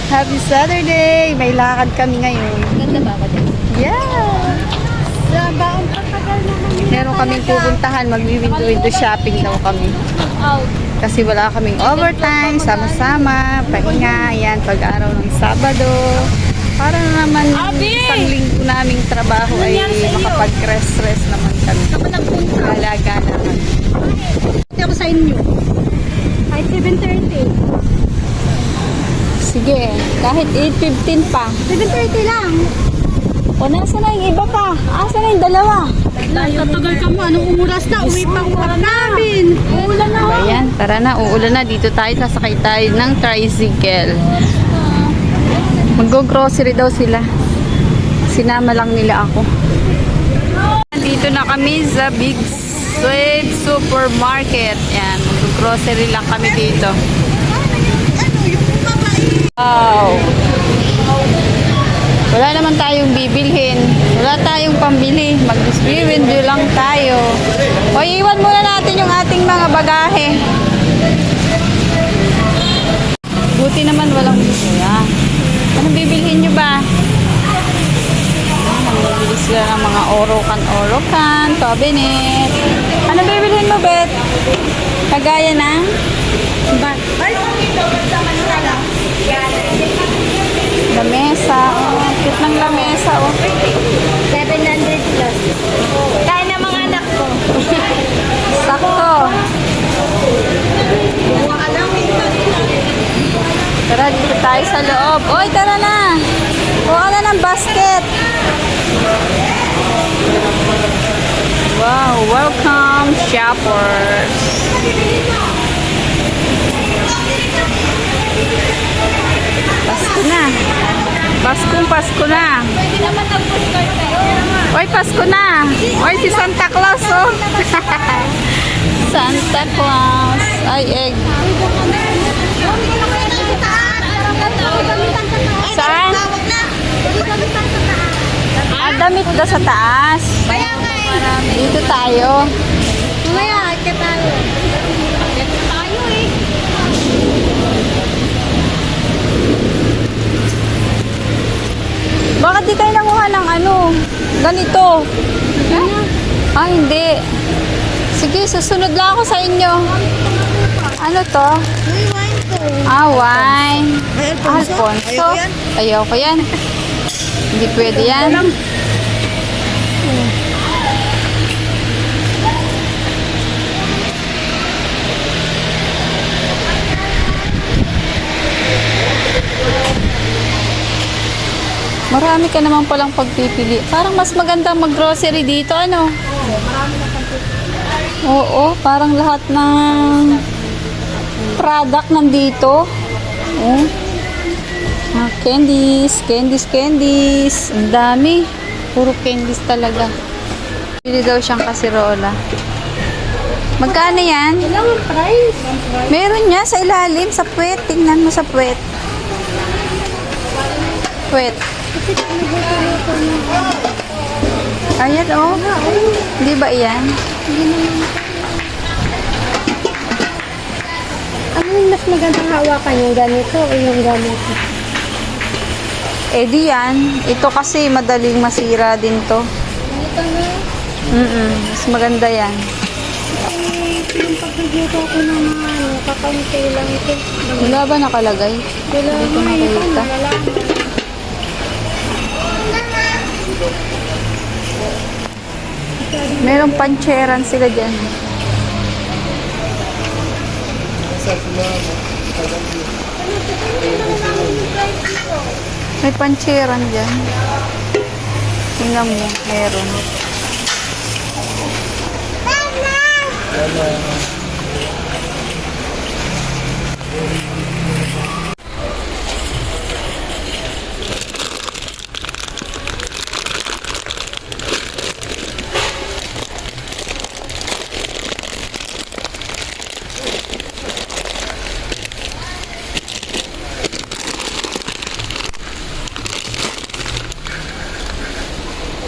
Happy Saturday! May lakad kami ngayon. Ganda ba ako din? Yeah! Meron kaming pupuntahan. Mag-window shopping daw kami. Out. Kasi wala kaming overtime. Sama-sama. Pahinga. Ayan, pag-araw ng Sabado. Para naman isang linggo naming trabaho ay makapag-rest-rest naman kami. Galaga naman. Hindi ako sa inyo. Kahit 7:30. Sige, kahit 8:15 pa. 7:30 lang. O, nasa na yung iba pa? Asa na yung dalawa? Tatagal ka mo. Anong oras na? Uwi pang uwi namin. Uulan na. Ayan, tara na. Uulan na. Dito tayo. Sasakay tayo ng tricycle. Mag-grocery daw sila. Sinama lang nila ako. Dito na kami sa Big Sweet Supermarket. Ayan, mag-grocery lang kami dito. Wow! Wala naman tayong bibilhin. Wala tayong pambili. Mag-window lang tayo. O, iwan muna natin yung ating mga bagahe. Buti naman walang bisaya. Anong bibilhin nyo ba? Namimili sila ng mga orokan, cabinet. Ano bibilhin mo, Bet? Kagaya ng? Lamesa. Oh, cute ng lamesa, oh. 700 plus. Kaya na mga anak ko. Sakto. Tara, dito tayo sa loob. Oy, tara na. Kuha na ng basket. Wow, welcome shoppers. Pasko na. Pasko na. Pwede naman nag-postcard kayo. Oy, Pasko na. Oy, si Santa Claus, oh. Santa Claus. Ay, egg. Saan? Ah, damit na sa taas. Kaya nga eh. Dito tayo. Mamaya, ka tayo. Ito tayo eh. Bakit di kayo nanguha ng ano? Ganito. Ah, hindi. Sige, susunod lang ako sa inyo. Ano to? Uy, wine to. Ah, wine. Alfonso. Ayaw ko yan. Hindi pwede yan. Marami ka naman palang pagpipili. Parang mas magandang mag-grocery dito, ano? Oo, parang lahat ng product nandito. Oh. Mga candies. Ang dami. Puro candies talaga. Pili daw siyang kasirola. Magkano yan? Ilang price? Meron niya sa ilalim, sa puwet. Tingnan mo sa puwet. Puwet. Ayan, oh. Di ba yan? Ano yung mas magandang hawakan? Yung ganito o yung ganito? Eh di yan. Ito kasi madaling masira din to. Ganito na. Mas maganda yan. Yung pagkagito ko ng kakaunti lang ito. Wala ba nakalagay? Wala Hindi ko nga ito. makita. Malalaman. Merong pancheran sila dyan. May pancheran dyan. Tingnan mo, meron.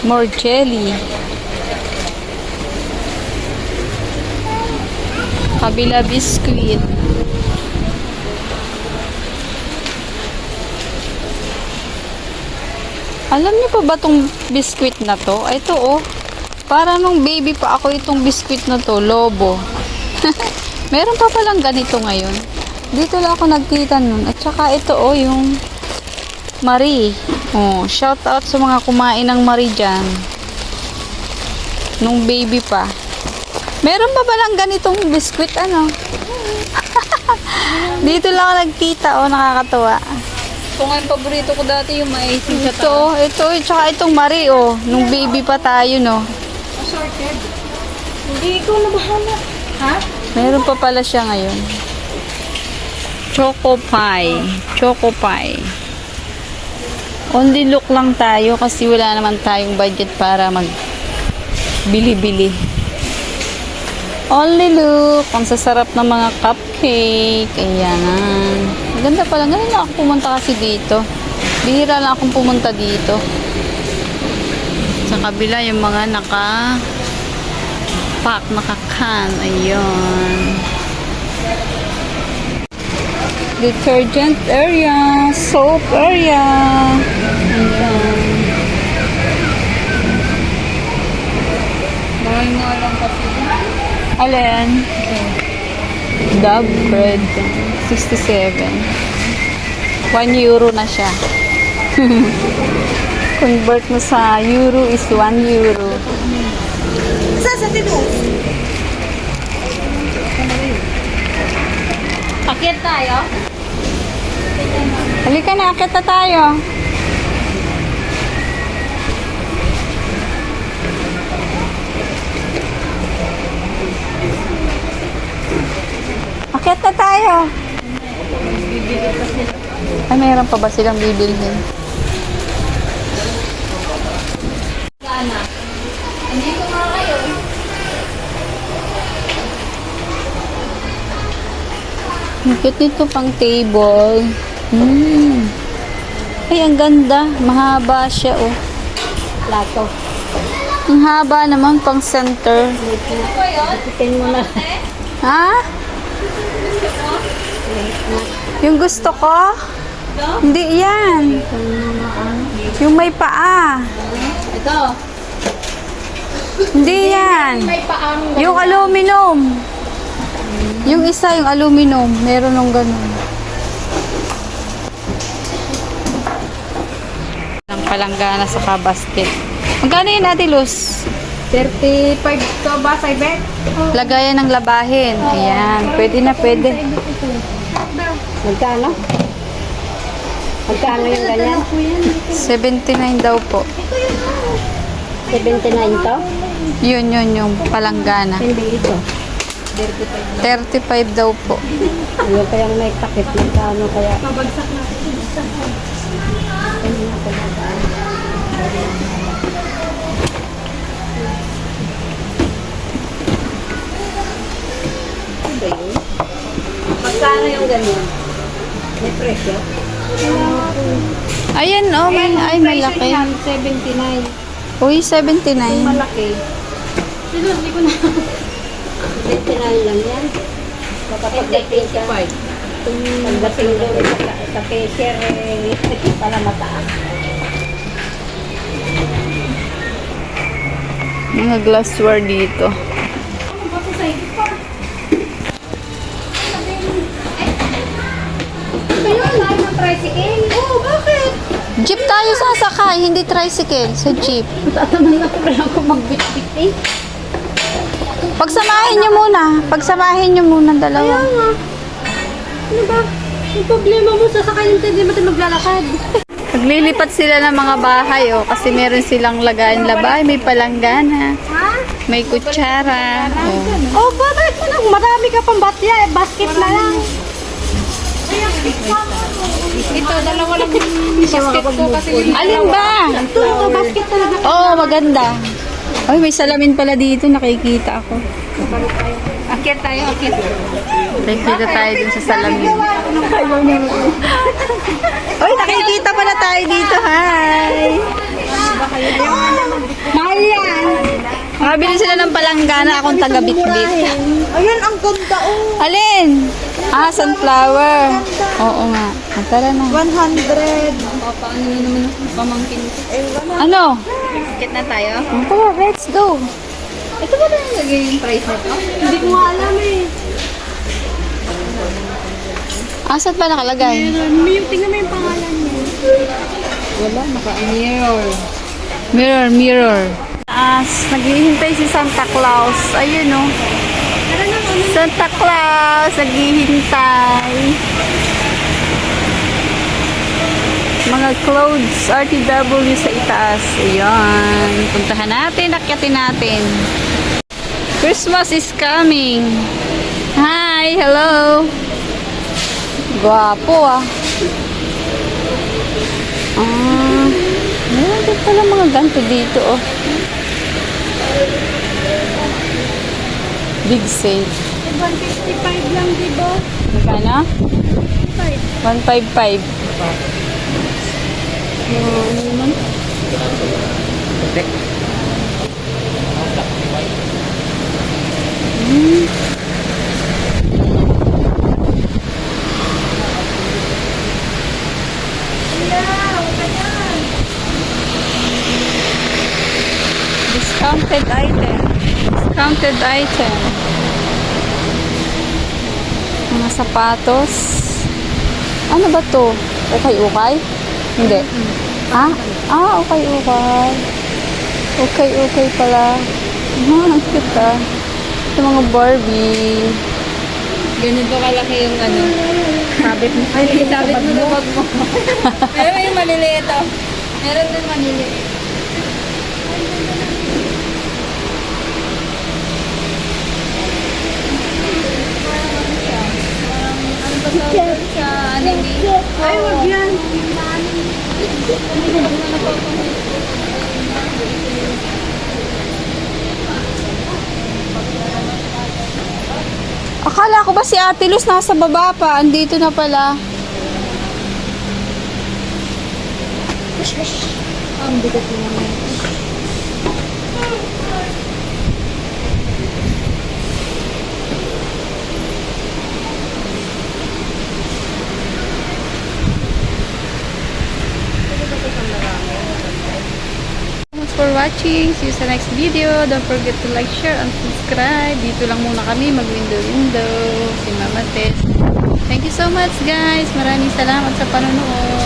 More jelly. Kabila biscuit. Alam niyo pa ba tong biskwit na to? Ito oh. Para nung baby pa ako itong biskwit na to, Lobo. Meron pa palang ganito ngayon. Dito lang ako nagkita nun. At saka ito oh, yung Marie. Oh, shout out sa mga kumain ng Marie dyan. Nung baby pa. Meron pa palang ganitong biskwit ano? Dito lang ako nagkita oh, nakakatawa. Kung ang paborito ko dati yung maisin sa Ito, tsaka itong Marie, oh. Nung baby pa tayo, no. assorted. Hindi ikaw na bahala. Ha? Meron pa pala siya ngayon. Choco pie. Choco pie. Only look lang tayo kasi wala naman tayong budget para mag-bili-bili. Only look. Ang sasarap ng mga cupcake. Ayan. Maganda pala. Ngayon na ako pumunta kasi dito. Bihira lang akong pumunta dito. Sa kabila yung mga naka-pack, naka-can. Ayun. Detergent area. Soap area. Ayan. Dahil nga lang kasi. Alin? Dove bread. 67. 1 euro na siya. Convert mo sa euro is 1 euro. Sa tinus. Akyat tayo? Halika na, akit na tayo. Akit na tayo. Ay, mayroon pa ba silang bibilhin? Gana. Andito nga kayo. Ang cute nito pang table. Ay, ang ganda. Mahaba siya, oh. Plato. Ang haba naman pang center. Itin mo na. Ha? Yung gusto ko? Hindi yan. Yung may paa. Ito. Hindi yan. May paang Yung aluminum. Yung isa, yung aluminum. Meron ng ganun. Ang palanggana sa kabasket. Magkano yun, Ate Luz? 35 to ba, Saibet? Lagayan ng labahin. Ayan. Pwede na, pwede. Magkano? Magkano yung ganyan? 79 daw po. 79 to? Yun, yung palanggana. Hindi ito. 35 daw po. Ano kayang may takip? Magkano kaya? Pabagsak na. Magkano yung ganyan? May presyo? Ayan, oh, ay, malaki. 79. Uy, 79. Malaki. Hindi ko na. 79 lang yan. Kapag-dating ka. Pagdating doon sa cashier, para mataas. Mga glassware dito. Kayo, lahat ng tricycle? Oo, bakit? Jeep tayo sasakay, hindi tricycle. Sa jeep. Tataman na ako magbitbit eh. Pagsamahin nyo muna. Pagsamahin nyo muna dalawa. Ano ba? Yung problema mo, sasakay yung hindi mo tayo maglalakad. Paglilipat sila ng mga bahay, oh, kasi meron silang lagayan labay. May palanggana. Ha? May kutsara. Oh. Oh, bakit mo nang marami ka pang batya? Basket na lang. Ito, dalawa lang yung basket ko kasi Alin ba? ito, basket talaga. Oo, maganda. Ay, may salamin pala dito. Nakikita ako. Akyat tayo, akyat. Nakikita tayo dun sa salamin. Uy, nakikita pala tayo dito. Hi! Mahal yan. Makabili sila ng palanggana. Akong taga-bitbit. Ayan, ang ganda oh. Alin? Ah, sunflower. Oo nga. Tara na. 100. Paano na naman ang pamangkin ko? Eh, Ano? Get na tayo? Tara, let's go. Ito ba na nilagay yung price nito? Hindi ko nga alam eh. Asan ba nakalagay? Tingnan mo yung pangalan niya. Wala, naka-mirror. Mirror, mirror. Naghihintay si Santa Claus. Ayun, oh. Santa Claus, naghihintay. Mga clothes, RTW sa itaas. Ayan. Puntahan natin, akyatin natin. Christmas is coming. Hi, hello. Gwapo, ah. Meron din pala mga ganito dito, oh. Big sale. 155 lang, di ba? Magkano? 155. Ano naman? Discounted item. Discounted item. Mga sapatos. Ano ba to? Ukay-ukay? Hindi. Ukay-ukay. Ukay-ukay pala. Ang cute ah. Ito mga Barbie. Ganito kalaki yung ano. Sabit mo. Ay, sabit mo na wag mo. Meron yung maliliit oh. Meron din maliliit. Ay, wag yan. Akala ko ba si Ate Luz nasa baba pa? Andito na pala. Ang bigat mo naman. Thanks for watching. See you sa next video. Don't forget to like, share, and subscribe. Dito lang muna kami mag-window-window. Si Mama Tess. Thank you so much guys. Maraming salamat sa panonood.